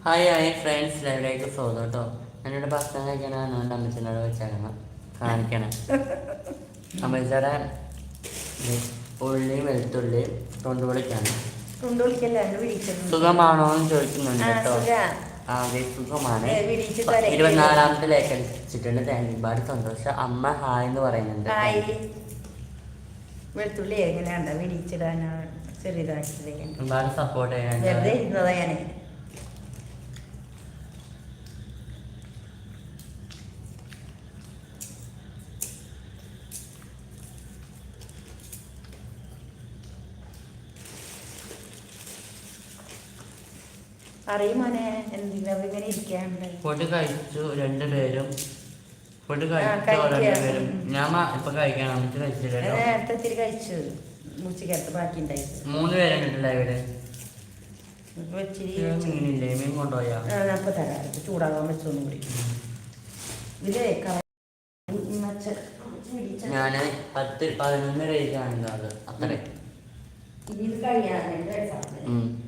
Hi friends ലൈവിലേക്ക് സ്വാഗതം കേട്ടോ. എന്നോട് ഭക്ഷണം കഴിക്കാനാണ് അമ്മച്ചനോട് വെച്ചേക്കണം കാണിക്കണം. അമ്മച്ചയുടെ ഉള്ളിയും വെളുത്തുള്ളിയും തൊണ്ടുപൊളിക്കാണ്. സുഖമാണോ എന്ന് ചോദിക്കുന്നുണ്ട് കേട്ടോ. അതെ സുഖമാണ്. 24ാമത്തെ ലേക്ക് അടിച്ചിട്ടുണ്ട്. താങ്ക് ഒരുപാട് സന്തോഷം. അമ്മ ഹായ് എന്ന് പറയുന്നുണ്ട്. വെളുത്തുള്ളി എങ്ങനെയാണ്ട വിടിച്ചിടാനോ ചെറിയതാക്കില്ലേ ഒരുപാട് സപ്പോർട്ട് ചെയ്യാൻ വെറുതെ ഇരുന്നതാ ഞാൻ. അറിയുമോനെ എന്തെങ്കിലും ഇങ്ങനെ ഇരിക്കാണ്ട് ഫുഡ് കഴിച്ചു രണ്ടുപേരും. ഫുഡ് കഴിച്ചു രണ്ടുപേരും. ഞാൻ ഇപ്പൊ കഴിക്കണം. എന്നിട്ട് കഴിച്ചില്ല. നേരത്തെ ഇത്തിരി കഴിച്ചു. ഉച്ചക്കകത്ത് ബാക്കി ഉണ്ടായിരുന്നു. 3 പേരുണ്ടല്ലേ ഇവിടെ. ഇച്ചിരി മീനില്ലേ? മീൻ കൊണ്ടുപോയാ അപ്പൊ തരാം. ചൂടാകാൻ വെച്ചൊന്നും കൂടി ഇതിലേ ഞാന് 10-11 കഴിക്കാനുണ്ടോ അത് അത്രേ. ഇത് കഴിയാൻ